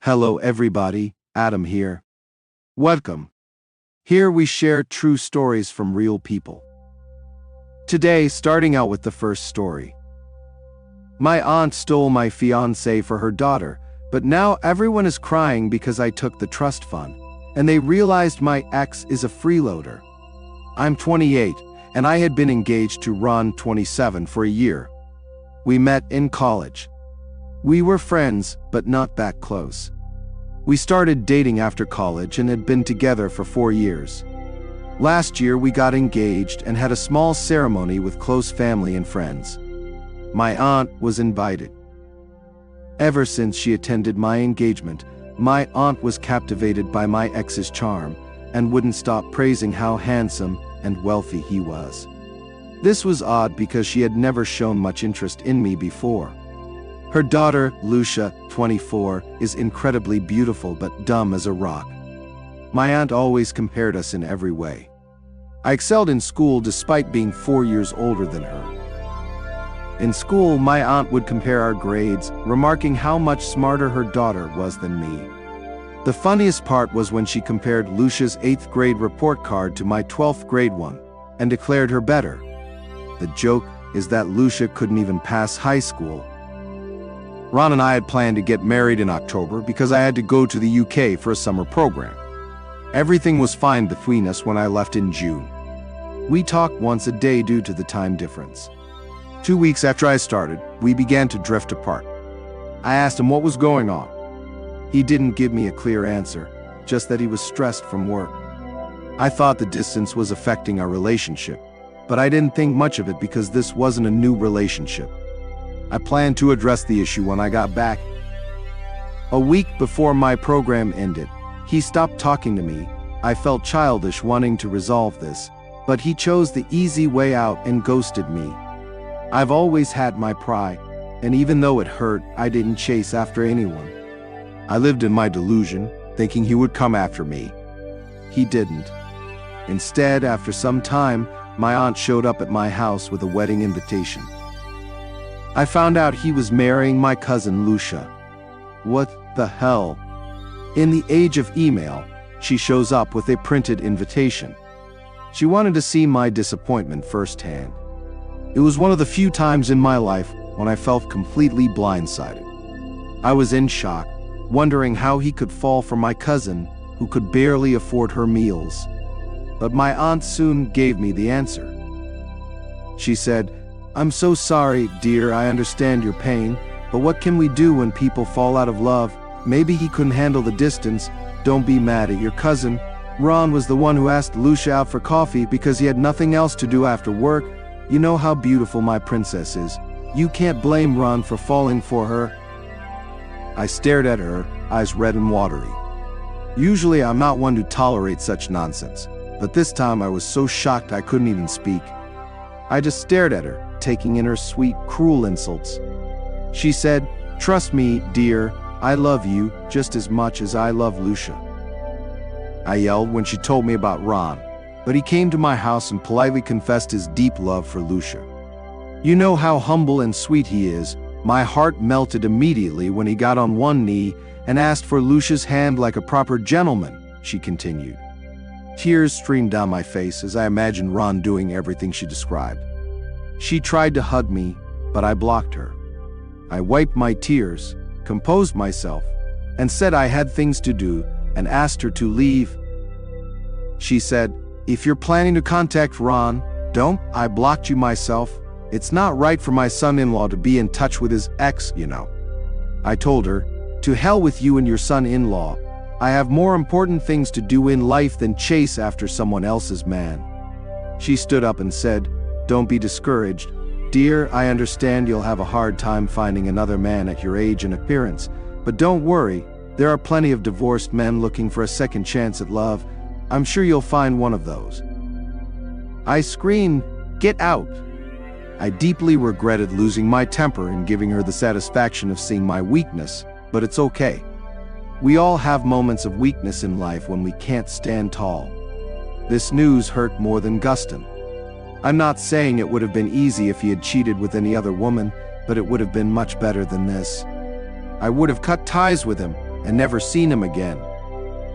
Hello everybody, Adam here. Welcome. Here we share true stories from real people. Today, starting out with the first story. My aunt stole my fiancé for her daughter, but now everyone is crying because I took the trust fund, and they realized my ex is a freeloader. I'm 28, and I had been engaged to Ron, 27, for a year. We met in college. We were friends, but not that close. We started dating after college and had been together for 4 years. Last year we got engaged and had a small ceremony with close family and friends. My aunt was invited. Ever since she attended my engagement, my aunt was captivated by my ex's charm and wouldn't stop praising how handsome and wealthy he was. This was odd because she had never shown much interest in me before. Her daughter, Lucia, 24, is incredibly beautiful but dumb as a rock. My aunt always compared us in every way. I excelled in school despite being 4 years older than her. In school, my aunt would compare our grades, remarking how much smarter her daughter was than me. The funniest part was when she compared Lucia's 8th grade report card to my 12th grade one, and declared her better. The joke is that Lucia couldn't even pass high school. Ron and I had planned to get married in October because I had to go to the UK for a summer program. Everything was fine between us when I left in June. We talked once a day due to the time difference. 2 weeks after I started, we began to drift apart. I asked him what was going on. He didn't give me a clear answer, just that he was stressed from work. I thought the distance was affecting our relationship, but I didn't think much of it because this wasn't a new relationship. I planned to address the issue when I got back. A week before my program ended, he stopped talking to me. I felt childish wanting to resolve this, but he chose the easy way out and ghosted me. I've always had my pride, and even though it hurt, I didn't chase after anyone. I lived in my delusion, thinking he would come after me. He didn't. Instead, after some time, my aunt showed up at my house with a wedding invitation. I found out he was marrying my cousin Lucia. What the hell? In the age of email, she shows up with a printed invitation. She wanted to see my disappointment firsthand. It was one of the few times in my life when I felt completely blindsided. I was in shock, wondering how he could fall for my cousin, who could barely afford her meals. But my aunt soon gave me the answer. She said, "I'm so sorry, dear, I understand your pain, but what can we do when people fall out of love? Maybe he couldn't handle the distance. Don't be mad at your cousin. Ron was the one who asked Lucia out for coffee because he had nothing else to do after work. You know how beautiful my princess is. You can't blame Ron for falling for her." I stared at her, eyes red and watery. Usually I'm not one to tolerate such nonsense, but this time I was so shocked I couldn't even speak. I just stared at her, taking in her sweet, cruel insults. She said, "Trust me, dear, I love you just as much as I love Lucia." I yelled when she told me about Ron, but he came to my house and politely confessed his deep love for Lucia. "You know how humble and sweet he is. My heart melted immediately when he got on one knee and asked for Lucia's hand like a proper gentleman," she continued. Tears streamed down my face as I imagined Ron doing everything she described. She tried to hug me, but I blocked her. I wiped my tears, composed myself, and said I had things to do and asked her to leave. She said, "If you're planning to contact Ron, don't. I blocked you myself. It's not right for my son-in-law to be in touch with his ex, you know." I told her, "To hell with you and your son-in-law. I have more important things to do in life than chase after someone else's man." She stood up and said, "Don't be discouraged. Dear, I understand you'll have a hard time finding another man at your age and appearance, but don't worry, there are plenty of divorced men looking for a second chance at love. I'm sure you'll find one of those." I screamed, "Get out!" I deeply regretted losing my temper and giving her the satisfaction of seeing my weakness, but it's okay. We all have moments of weakness in life when we can't stand tall. This news hurt more than Guston. I'm not saying it would have been easy if he had cheated with any other woman, but it would have been much better than this. I would have cut ties with him, and never seen him again.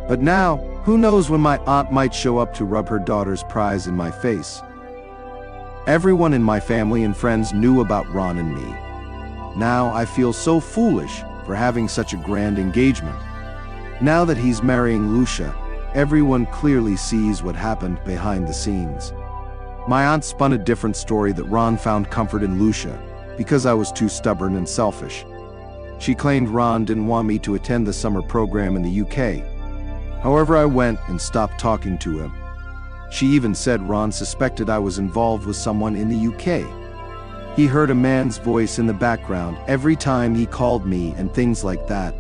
But now, who knows when my aunt might show up to rub her daughter's prize in my face. Everyone in my family and friends knew about Ron and me. Now I feel so foolish for having such a grand engagement. Now that he's marrying Lucia, everyone clearly sees what happened behind the scenes. My aunt spun a different story that Ron found comfort in Lucia because I was too stubborn and selfish. She claimed Ron didn't want me to attend the summer program in the UK. However, I went and stopped talking to him. She even said Ron suspected I was involved with someone in the UK. He heard a man's voice in the background every time he called me and things like that.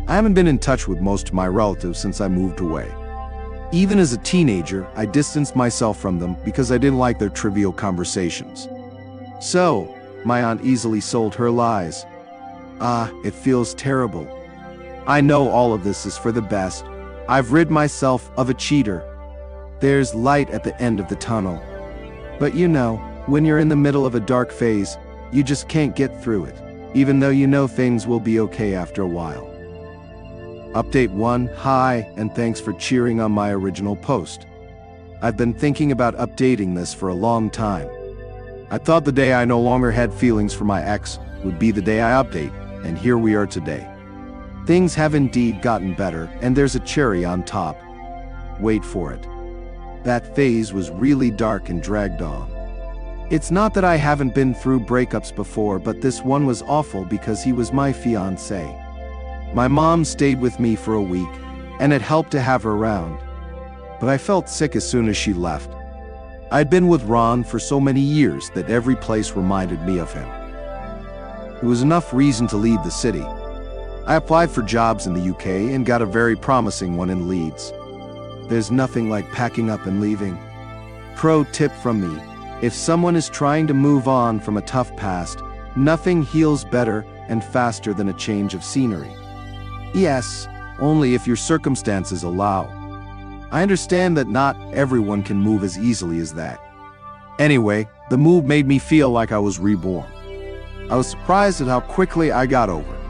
I haven't been in touch with most of my relatives since I moved away. Even as a teenager, I distanced myself from them because I didn't like their trivial conversations. So, my aunt easily sold her lies. It feels terrible. I know all of this is for the best. I've rid myself of a cheater. There's light at the end of the tunnel. But you know, when you're in the middle of a dark phase, you just can't get through it, even though you know things will be okay after a while. Update 1, hi, and thanks for cheering on my original post. I've been thinking about updating this for a long time. I thought the day I no longer had feelings for my ex would be the day I update, and here we are today. Things have indeed gotten better, and there's a cherry on top. Wait for it. That phase was really dark and dragged on. It's not that I haven't been through breakups before, but this one was awful because he was my fiancé. My mom stayed with me for a week, and it helped to have her around. But I felt sick as soon as she left. I'd been with Ron for so many years that every place reminded me of him. It was enough reason to leave the city. I applied for jobs in the UK and got a very promising one in Leeds. There's nothing like packing up and leaving. Pro tip from me: if someone is trying to move on from a tough past, nothing heals better and faster than a change of scenery. Yes, only if your circumstances allow. I understand that not everyone can move as easily as that. Anyway, the move made me feel like I was reborn. I was surprised at how quickly I got over it.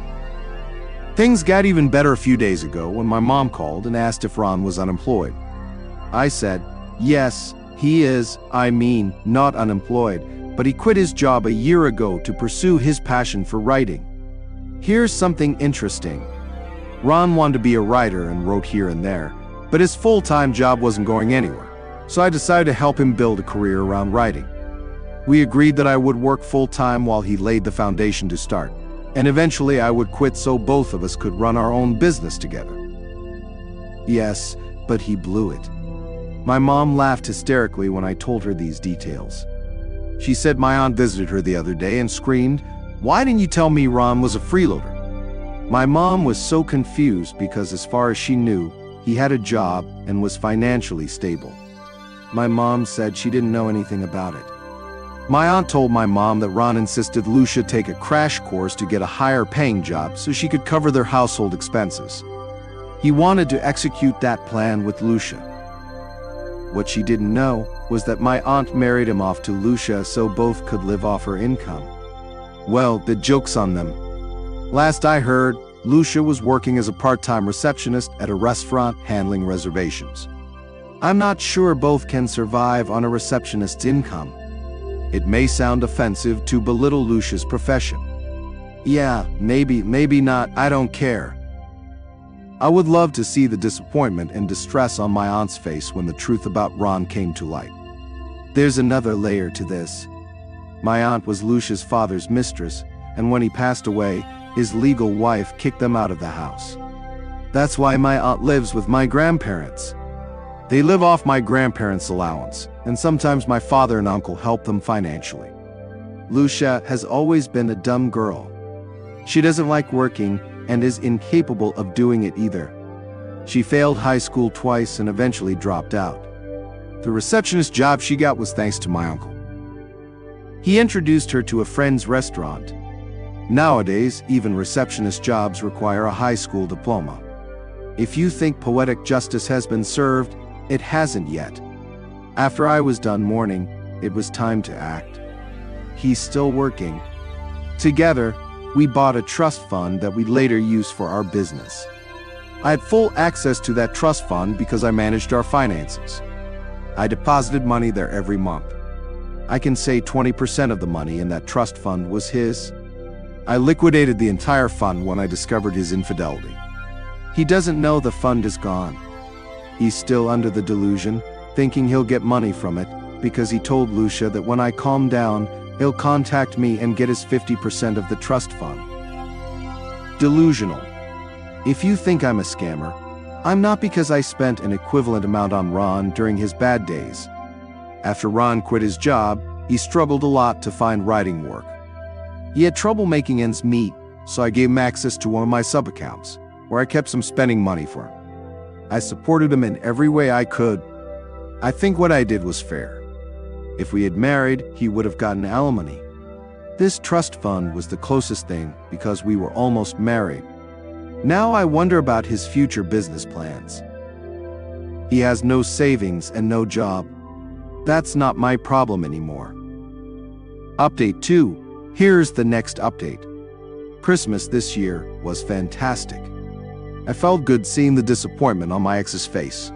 Things got even better a few days ago when my mom called and asked if Ron was unemployed. I said, yes, he is, not unemployed, but he quit his job a year ago to pursue his passion for writing. Here's something interesting. Ron wanted to be a writer and wrote here and there, but his full-time job wasn't going anywhere, so I decided to help him build a career around writing. We agreed that I would work full-time while he laid the foundation to start, and eventually I would quit so both of us could run our own business together. Yes, but he blew it. My mom laughed hysterically when I told her these details. She said my aunt visited her the other day and screamed, "Why didn't you tell me Ron was a freeloader?" My mom was so confused because as far as she knew, he had a job and was financially stable. My mom said she didn't know anything about it. My aunt told my mom that Ron insisted Lucia take a crash course to get a higher paying job so she could cover their household expenses. He wanted to execute that plan with Lucia. What she didn't know was that my aunt married him off to Lucia so both could live off her income. Well, the joke's on them. Last I heard, Lucia was working as a part-time receptionist at a restaurant handling reservations. I'm not sure both can survive on a receptionist's income. It may sound offensive to belittle Lucia's profession. Yeah, maybe not, I don't care. I would love to see the disappointment and distress on my aunt's face when the truth about Ron came to light. There's another layer to this. My aunt was Lucia's father's mistress, and when he passed away, his legal wife kicked them out of the house. That's why my aunt lives with my grandparents. They live off my grandparents' allowance, and sometimes my father and uncle help them financially. Lucia has always been a dumb girl. She doesn't like working and is incapable of doing it either. She failed high school twice and eventually dropped out. The receptionist job she got was thanks to my uncle. He introduced her to a friend's restaurant. Nowadays, even receptionist jobs require a high school diploma. If you think poetic justice has been served, it hasn't yet. After I was done mourning, it was time to act. He's still working. Together, we bought a trust fund that we later used for our business. I had full access to that trust fund because I managed our finances. I deposited money there every month. I can say 20% of the money in that trust fund was his. I liquidated the entire fund when I discovered his infidelity. He doesn't know the fund is gone. He's still under the delusion, thinking he'll get money from it, because he told Lucia that when I calm down, he'll contact me and get his 50% of the trust fund. Delusional. If you think I'm a scammer, I'm not, because I spent an equivalent amount on Ron during his bad days. After Ron quit his job, he struggled a lot to find writing work. He had trouble making ends meet, so I gave him access to one of my sub-accounts, where I kept some spending money for him. I supported him in every way I could. I think what I did was fair. If we had married, he would have gotten alimony. This trust fund was the closest thing because we were almost married. Now I wonder about his future business plans. He has no savings and no job. That's not my problem anymore. Update 2. Here's the next update. Christmas this year was fantastic. I felt good seeing the disappointment on my ex's face.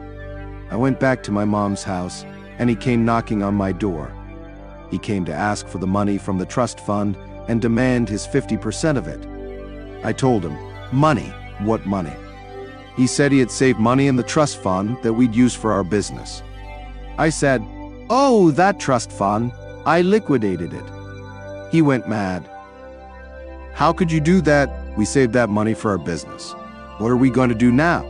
I went back to my mom's house, and he came knocking on my door. He came to ask for the money from the trust fund and demand his 50% of it. I told him, money? What money? He said he had saved money in the trust fund that we'd use for our business. I said, oh, that trust fund, I liquidated it. He went mad. How could you do that? We saved that money for our business. What are we going to do now?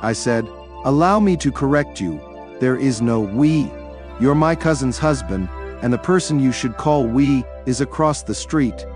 I said, allow me to correct you. There is no we. You're my cousin's husband, and the person you should call we is across the street.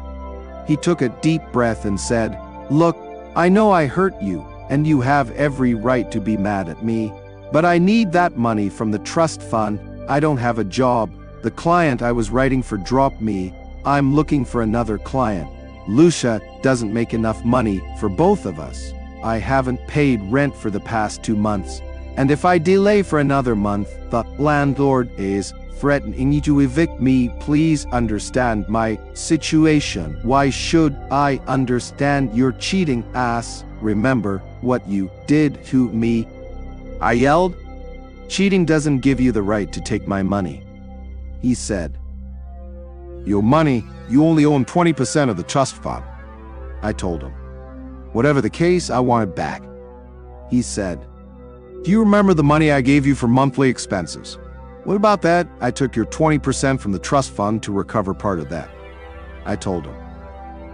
He took a deep breath and said, look, I know I hurt you, and you have every right to be mad at me, but I need that money from the trust fund. I don't have a job. The client I was writing for dropped me. I'm looking for another client. Lucia doesn't make enough money for both of us. I haven't paid rent for the past 2 months, and if I delay for another month, the landlord is threatening to evict me. Please understand my situation. Why should I understand your cheating ass? Remember what you did to me. I yelled. Cheating doesn't give you the right to take my money. He said, your money, you only own 20% of the trust fund. I told him, whatever the case, I want it back. He said, do you remember the money I gave you for monthly expenses? What about that? I took your 20% from the trust fund to recover part of that. I told him.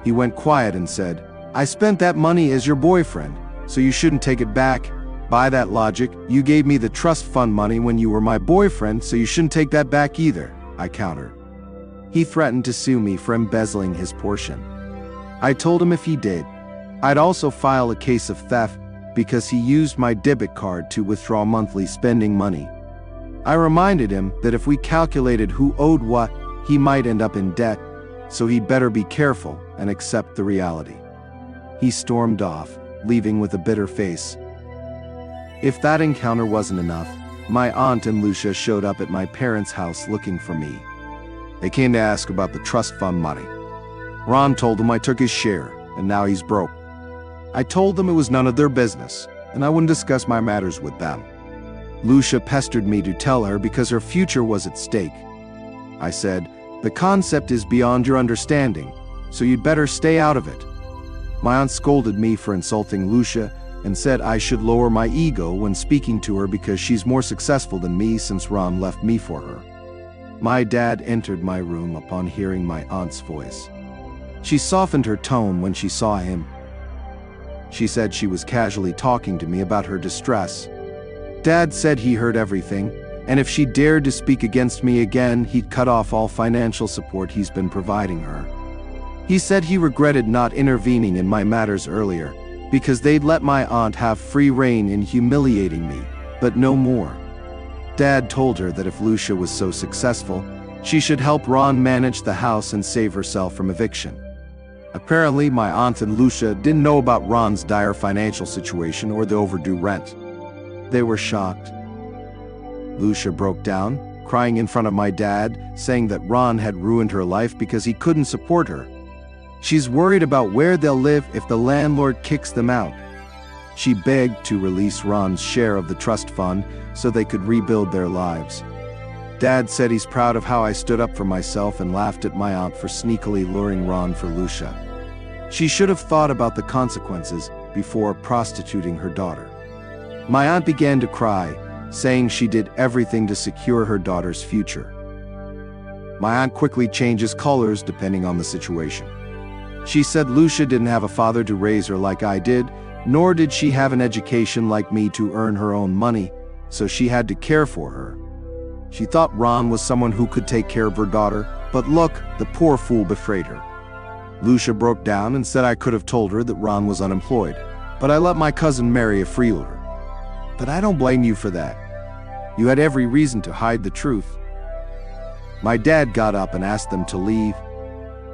He went quiet and said, I spent that money as your boyfriend, so you shouldn't take it back. By that logic, you gave me the trust fund money when you were my boyfriend, so you shouldn't take that back either, I countered. He threatened to sue me for embezzling his portion. I told him if he did, I'd also file a case of theft because he used my debit card to withdraw monthly spending money. I reminded him that if we calculated who owed what, he might end up in debt, so he'd better be careful and accept the reality. He stormed off, leaving with a bitter face. If that encounter wasn't enough, my aunt and Lucia showed up at my parents' house looking for me. They came to ask about the trust fund money. Ron told them I took his share, and now he's broke. I told them it was none of their business, and I wouldn't discuss my matters with them. Lucia pestered me to tell her because her future was at stake. I said, the concept is beyond your understanding, so you'd better stay out of it. My aunt scolded me for insulting Lucia and said I should lower my ego when speaking to her because she's more successful than me since Ron left me for her. My dad entered my room upon hearing my aunt's voice. She softened her tone when she saw him. She said she was casually talking to me about her distress. Dad said he heard everything, and if she dared to speak against me again, he'd cut off all financial support he's been providing her. He said he regretted not intervening in my matters earlier, because they'd let my aunt have free rein in humiliating me, but no more. Dad told her that if Lucia was so successful, she should help Ron manage the house and save herself from eviction. Apparently, my aunt and Lucia didn't know about Ron's dire financial situation or the overdue rent. They were shocked. Lucia broke down, crying in front of my dad, saying that Ron had ruined her life because he couldn't support her. She's worried about where they'll live if the landlord kicks them out. She begged to release Ron's share of the trust fund so they could rebuild their lives. Dad said he's proud of how I stood up for myself and laughed at my aunt for sneakily luring Ron for Lucia. She should have thought about the consequences before prostituting her daughter. My aunt began to cry, saying she did everything to secure her daughter's future. My aunt quickly changes colors depending on the situation. She said Lucia didn't have a father to raise her like I did, nor did she have an education like me to earn her own money, so she had to care for her. She thought Ron was someone who could take care of her daughter, but look, the poor fool betrayed her. Lucia broke down and said I could have told her that Ron was unemployed, but I let my cousin marry a freeloader. But I don't blame you for that. You had every reason to hide the truth. My dad got up and asked them to leave.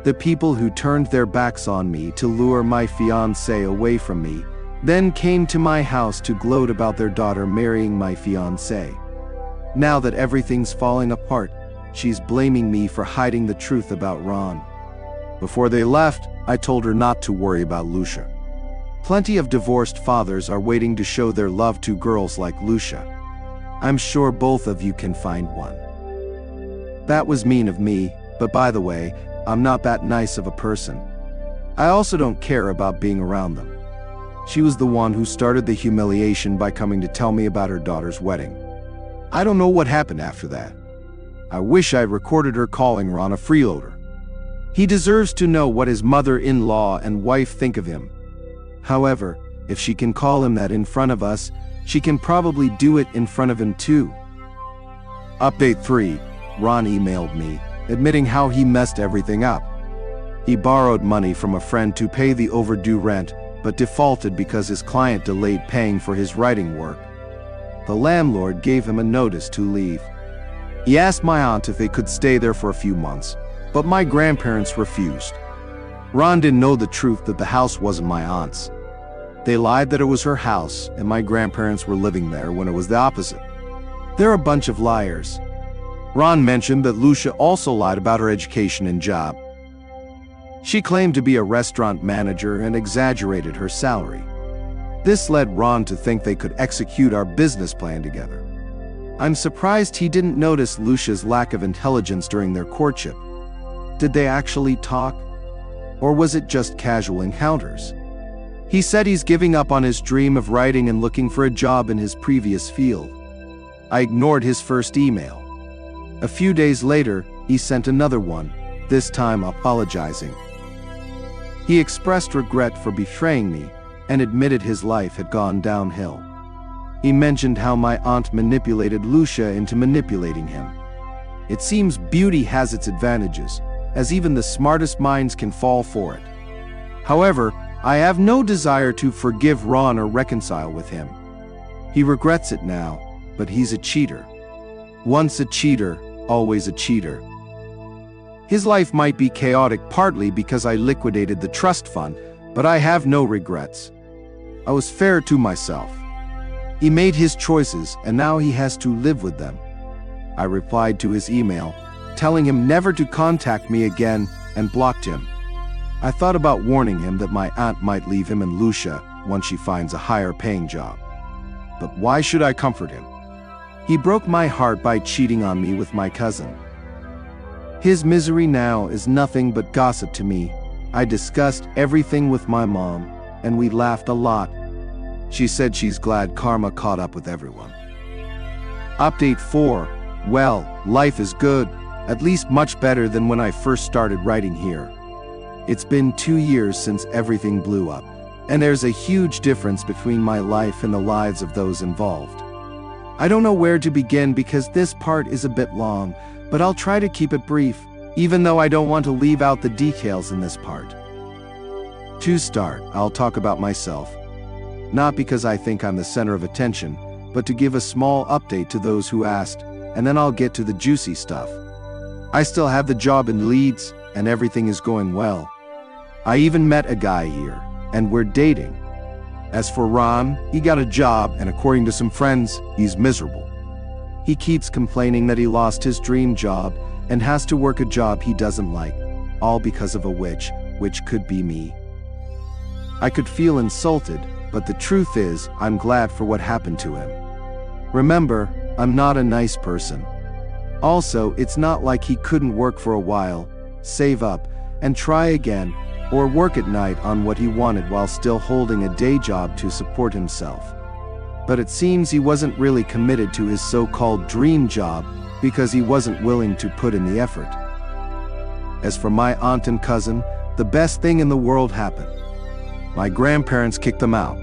The people who turned their backs on me to lure my fiancé away from me then came to my house to gloat about their daughter marrying my fiancé. Now that everything's falling apart, she's blaming me for hiding the truth about Ron. Before they left, I told her not to worry about Lucia. Plenty of divorced fathers are waiting to show their love to girls like Lucia. I'm sure both of you can find one. That was mean of me, but by the way, I'm not that nice of a person. I also don't care about being around them. She was the one who started the humiliation by coming to tell me about her daughter's wedding. I don't know what happened after that. I wish I'd recorded her calling Ron a freeloader. He deserves to know what his mother-in-law and wife think of him. However, if she can call him that in front of us, she can probably do it in front of him too. Update 3. Ron emailed me, admitting how he messed everything up. He borrowed money from a friend to pay the overdue rent, but defaulted because his client delayed paying for his writing work. The landlord gave him a notice to leave. He asked my aunt if they could stay there for a few months, but my grandparents refused. Ron didn't know the truth that the house wasn't my aunt's. They lied that it was her house and my grandparents were living there when it was the opposite. They're a bunch of liars. Ron mentioned that Lucia also lied about her education and job. She claimed to be a restaurant manager and exaggerated her salary. This led Ron to think they could execute our business plan together. I'm surprised he didn't notice Lucia's lack of intelligence during their courtship. Did they actually talk? Or was it just casual encounters? He said he's giving up on his dream of writing and looking for a job in his previous field. I ignored his first email. A few days later, he sent another one, this time apologizing. He expressed regret for betraying me and admitted his life had gone downhill. He mentioned how my aunt manipulated Lucia into manipulating him. It seems beauty has its advantages, as even the smartest minds can fall for it. However, I have no desire to forgive Ron or reconcile with him. He regrets it now, but he's a cheater. Once a cheater, always a cheater. His life might be chaotic partly because I liquidated the trust fund, but I have no regrets. I was fair to myself. He made his choices and now he has to live with them. I replied to his email, telling him never to contact me again, and blocked him. I thought about warning him that my aunt might leave him and Lucia once she finds a higher paying job. But why should I comfort him? He broke my heart by cheating on me with my cousin. His misery now is nothing but gossip to me. I discussed everything with my mom, and we laughed a lot. She said she's glad karma caught up with everyone. Update 4. Well, life is good, at least much better than when I first started writing here. It's been 2 years since everything blew up, and there's a huge difference between my life and the lives of those involved. I don't know where to begin because this part is a bit long, but I'll try to keep it brief, even though I don't want to leave out the details in this part. To start, I'll talk about myself. Not because I think I'm the center of attention, but to give a small update to those who asked, and then I'll get to the juicy stuff. I still have the job in Leeds, and everything is going well. I even met a guy here, and we're dating. As for Ron, he got a job, and according to some friends, he's miserable. He keeps complaining that he lost his dream job and has to work a job he doesn't like, all because of a witch, which could be me. I could feel insulted, but the truth is, I'm glad for what happened to him. Remember, I'm not a nice person. Also, it's not like he couldn't work for a while, save up, and try again, or work at night on what he wanted while still holding a day job to support himself. But it seems he wasn't really committed to his so-called dream job because he wasn't willing to put in the effort. As for my aunt and cousin, the best thing in the world happened. My grandparents kicked them out.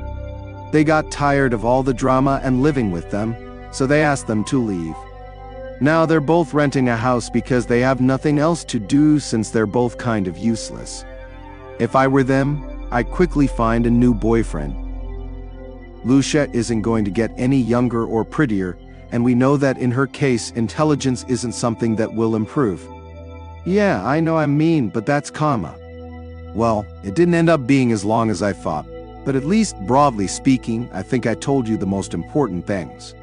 They got tired of all the drama and living with them, so they asked them to leave. Now they're both renting a house because they have nothing else to do since they're both kind of useless. If I were them, I'd quickly find a new boyfriend. Lucia isn't going to get any younger or prettier, and we know that in her case, intelligence isn't something that will improve. Yeah, I know I'm mean, but that's karma. Well, it didn't end up being as long as I thought, but at least broadly speaking, I think I told you the most important things.